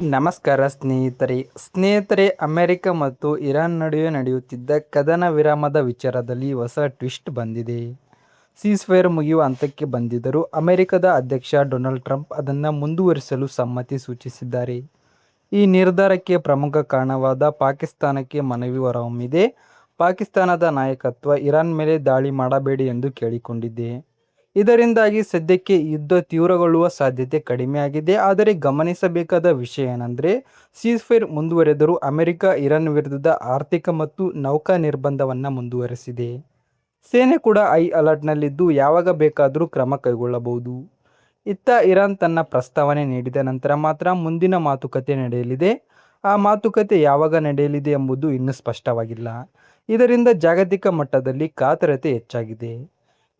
ನಮಸ್ಕಾರ ಸ್ನೇಹಿತರೆ ಅಮೆರಿಕ ಮತ್ತು ಇರಾನ್ ನಡುವೆ ನಡೆಯುತ್ತಿದ್ದ ಕದನ ವಿರಾಮದ ವಿಚಾರದಲ್ಲಿ ಹೊಸ ಟ್ವಿಸ್ಟ್ ಬಂದಿದೆ. ಸೀಸ್ಫೈರ್ ಮುಗಿಯುವ ಹಂತಕ್ಕೆ ಬಂದಿದ್ದರೂ ಅಮೆರಿಕದ ಅಧ್ಯಕ್ಷ ಡೊನಾಲ್ಡ್ ಟ್ರಂಪ್ ಅದನ್ನು ಮುಂದುವರಿಸಲು ಸಮ್ಮತಿ ಸೂಚಿಸಿದ್ದಾರೆ. ಈ ನಿರ್ಧಾರಕ್ಕೆ ಪ್ರಮುಖ ಕಾರಣವಾದ ಪಾಕಿಸ್ತಾನಕ್ಕೆ ಮನವಿ ಹೊರಹೊಮ್ಮಿದೆ. ಪಾಕಿಸ್ತಾನದ ನಾಯಕತ್ವ ಇರಾನ್ ಮೇಲೆ ದಾಳಿ ಮಾಡಬೇಡಿ ಎಂದು ಕೇಳಿಕೊಂಡಿದೆ. ಇದರಿಂದಾಗಿ ಸದ್ಯಕ್ಕೆ ಯುದ್ಧ ತೀವ್ರಗೊಳ್ಳುವ ಸಾಧ್ಯತೆ ಕಡಿಮೆಯಾಗಿದೆ. ಆದರೆ ಗಮನಿಸಬೇಕಾದ ವಿಷಯ ಏನೆಂದರೆ, ಸೀಸ್ಫೈರ್ ಮುಂದುವರೆದರೂ ಅಮೆರಿಕ ಇರಾನ್ ವಿರುದ್ಧ ಆರ್ಥಿಕ ಮತ್ತು ನೌಕಾ ನಿರ್ಬಂಧವನ್ನು ಮುಂದುವರೆಸಿದೆ. ಸೇನೆ ಕೂಡ ಹೈ ಅಲರ್ಟ್ನಲ್ಲಿದ್ದು ಯಾವಾಗ ಬೇಕಾದರೂ ಕ್ರಮ ಕೈಗೊಳ್ಳಬಹುದು. ಇತ್ತ ಇರಾನ್ ತನ್ನ ಪ್ರಸ್ತಾವನೆ ನೀಡಿದ ನಂತರ ಮಾತ್ರ ಮುಂದಿನ ಮಾತುಕತೆ ನಡೆಯಲಿದೆ. ಆ ಮಾತುಕತೆ ಯಾವಾಗ ನಡೆಯಲಿದೆ ಎಂಬುದು ಇನ್ನೂ ಸ್ಪಷ್ಟವಾಗಿಲ್ಲ. ಇದರಿಂದ ಜಾಗತಿಕ ಮಟ್ಟದಲ್ಲಿ ಕಾತರತೆ ಹೆಚ್ಚಾಗಿದೆ.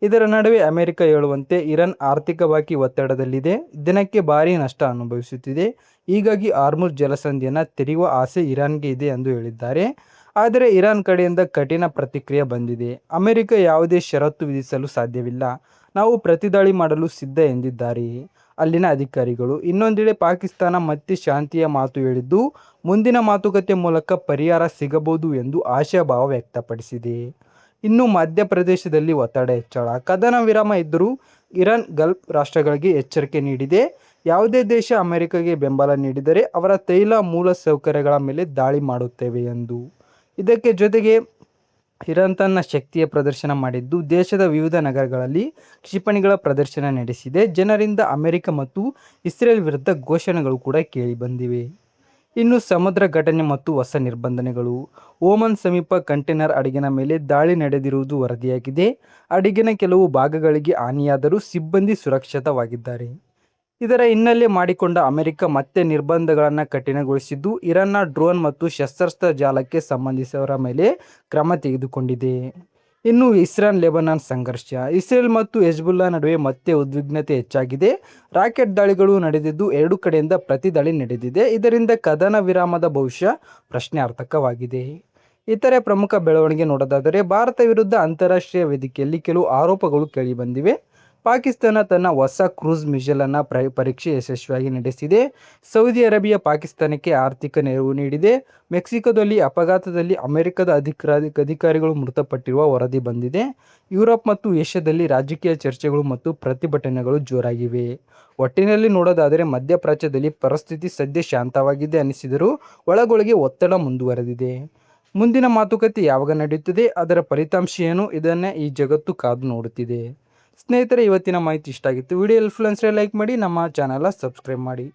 ಇದರ ನಡುವೆ ಅಮೆರಿಕ ಹೇಳುವಂತೆ ಇರಾನ್ ಆರ್ಥಿಕವಾಗಿ ಒತ್ತಡದಲ್ಲಿದೆ, ದಿನಕ್ಕೆ ಭಾರೀ ನಷ್ಟ ಅನುಭವಿಸುತ್ತಿದೆ. ಹೀಗಾಗಿ ಹಾರ್ಮುಜ್ ಜಲಸಂಧಿಯನ್ನು ತೆರೆಯುವ ಆಸೆ ಇರಾನ್ಗೆ ಇದೆ ಎಂದು ಹೇಳಿದ್ದಾರೆ. ಆದರೆ ಇರಾನ್ ಕಡೆಯಿಂದ ಕಠಿಣ ಪ್ರತಿಕ್ರಿಯೆ ಬಂದಿದೆ. ಅಮೆರಿಕ ಯಾವುದೇ ಷರತ್ತು ವಿಧಿಸಲು ಸಾಧ್ಯವಿಲ್ಲ, ನಾವು ಪ್ರತಿದಾಳಿ ಮಾಡಲು ಸಿದ್ಧ ಎಂದಿದ್ದಾರೆ ಅಲ್ಲಿನ ಅಧಿಕಾರಿಗಳು. ಇನ್ನೊಂದೆಡೆ ಪಾಕಿಸ್ತಾನ ಮತ್ತೆ ಶಾಂತಿಯ ಮಾತು ಹೇಳಿದ್ದು, ಮುಂದಿನ ಮಾತುಕತೆ ಮೂಲಕ ಪರಿಹಾರ ಸಿಗಬಹುದು ಎಂದು ಆಶಾಭಾವ ವ್ಯಕ್ತಪಡಿಸಿದೆ. ಇನ್ನು ಮಧ್ಯಪ್ರದೇಶದಲ್ಲಿ ಒತ್ತಡ ಹೆಚ್ಚಳ. ಕದನ ವಿರಾಮ ಇದ್ದರೂ ಇರಾನ್ ಗಲ್ಫ್ ರಾಷ್ಟ್ರಗಳಿಗೆ ಎಚ್ಚರಿಕೆ ನೀಡಿದೆ. ಯಾವುದೇ ದೇಶ ಅಮೆರಿಕಗೆ ಬೆಂಬಲ ನೀಡಿದರೆ ಅವರ ತೈಲ ಮೂಲ ಸೌಕರ್ಯಗಳ ಮೇಲೆ ದಾಳಿ ಮಾಡುತ್ತೇವೆ ಎಂದು. ಇದಕ್ಕೆ ಜೊತೆಗೆ ಇರಾನ್ ತನ್ನ ಶಕ್ತಿಯ ಪ್ರದರ್ಶನ ಮಾಡಿದ್ದು, ದೇಶದ ವಿವಿಧ ನಗರಗಳಲ್ಲಿ ಕ್ಷಿಪಣಿಗಳ ಪ್ರದರ್ಶನ ನಡೆಸಿದೆ. ಜನರಿಂದ ಅಮೆರಿಕ ಮತ್ತು ಇಸ್ರೇಲ್ ವಿರುದ್ಧ ಘೋಷಣೆಗಳು ಕೂಡ ಕೇಳಿಬಂದಿವೆ. ಇನ್ನು ಸಮುದ್ರ ಘಟನೆ ಮತ್ತು ಹೊಸ ನಿರ್ಬಂಧನೆಗಳು. ಓಮನ್ ಸಮೀಪ ಕಂಟೈನರ್ ಹಡಗಿನ ಮೇಲೆ ದಾಳಿ ನಡೆದಿರುವುದು ವರದಿಯಾಗಿದೆ. ಹಡಗಿನ ಕೆಲವು ಭಾಗಗಳಿಗೆ ಹಾನಿಯಾದರೂ ಸಿಬ್ಬಂದಿ ಸುರಕ್ಷಿತವಾಗಿದ್ದಾರೆ. ಇದರ ಹಿನ್ನೆಲೆ ಮಾಡಿಕೊಂಡ ಅಮೆರಿಕ ಮತ್ತೆ ನಿರ್ಬಂಧಗಳನ್ನು ಕಠಿಣಗೊಳಿಸಿದ್ದು, ಇರಾನ್ನ ಡ್ರೋನ್ ಮತ್ತು ಶಸ್ತ್ರಾಸ್ತ್ರ ಜಾಲಕ್ಕೆ ಸಂಬಂಧಿಸಿದವರ ಮೇಲೆ ಕ್ರಮ ತೆಗೆದುಕೊಂಡಿದೆ. ಇನ್ನು ಇಸ್ರಾನ್ ಲೆಬನಾನ್ ಸಂಘರ್ಷ. ಇಸ್ರೇಲ್ ಮತ್ತು ಹೆಜ್ಬುಲ್ಲಾ ನಡುವೆ ಮತ್ತೆ ಉದ್ವಿಗ್ನತೆ ಹೆಚ್ಚಾಗಿದೆ. ರಾಕೆಟ್ ದಾಳಿಗಳು ನಡೆದಿದ್ದು, ಎರಡೂ ಕಡೆಯಿಂದ ಪ್ರತಿದಾಳಿ ನಡೆದಿದೆ. ಇದರಿಂದ ಕದನ ವಿರಾಮದ ಭವಿಷ್ಯ ಪ್ರಶ್ನಾರ್ಥಕವಾಗಿದೆ. ಇತರೆ ಪ್ರಮುಖ ಬೆಳವಣಿಗೆ ನೋಡೋದಾದರೆ, ಭಾರತ ವಿರುದ್ಧ ಅಂತಾರಾಷ್ಟ್ರೀಯ ವೇದಿಕೆಯಲ್ಲಿ ಕೆಲವು ಆರೋಪಗಳು ಕೇಳಿಬಂದಿವೆ. ಪಾಕಿಸ್ತಾನ ತನ್ನ ಹೊಸ ಕ್ರೂಸ್ ಮಿಸೈಲನ್ನು ಪರೀಕ್ಷೆ ಯಶಸ್ವಿಯಾಗಿ ನಡೆಸಿದೆ. ಸೌದಿ ಅರೇಬಿಯಾ ಪಾಕಿಸ್ತಾನಕ್ಕೆ ಆರ್ಥಿಕ ನೆರವು ನೀಡಿದೆ. ಮೆಕ್ಸಿಕೋದಲ್ಲಿ ಅಪಘಾತದಲ್ಲಿ ಅಮೆರಿಕದ ಅಧಿಕಾರಿಗಳು ಮೃತಪಟ್ಟಿರುವ ವರದಿ ಬಂದಿದೆ. ಯುರೋಪ್ ಮತ್ತು ಏಷ್ಯಾದಲ್ಲಿ ರಾಜಕೀಯ ಚರ್ಚೆಗಳು ಮತ್ತು ಪ್ರತಿಭಟನೆಗಳು ಜೋರಾಗಿವೆ. ಒಟ್ಟಿನಲ್ಲಿ ನೋಡೋದಾದರೆ ಮಧ್ಯಪ್ರಾಚ್ಯದಲ್ಲಿ ಪರಿಸ್ಥಿತಿ ಸದ್ಯ ಶಾಂತವಾಗಿದೆ ಅನಿಸಿದರೂ ಒಳಗೊಳಗೆ ಒತ್ತಡ ಮುಂದುವರೆದಿದೆ. ಮುಂದಿನ ಮಾತುಕತೆ ಯಾವಾಗ ನಡೆಯುತ್ತದೆ, ಅದರ ಫಲಿತಾಂಶ ಏನು, ಇದನ್ನೇ ಈ ಜಗತ್ತು ಕಾದು ನೋಡುತ್ತಿದೆ. ಸ್ನೇಹಿತರೆ, ಇವತ್ತಿನ ಮಾಹಿತಿ ಇಷ್ಟ ಆಗಿತ್ತು. ವಿಡಿಯೋ ಹೆಲ್ಪ್ಫುಲ್ ಅನ್ಸಿದ್ರೆ ಲೈಕ್ ಮಾಡಿ, ನಮ್ಮ ಚಾನಲ್ ಸಬ್ಸ್ಕ್ರೈಬ್ ಮಾಡಿ.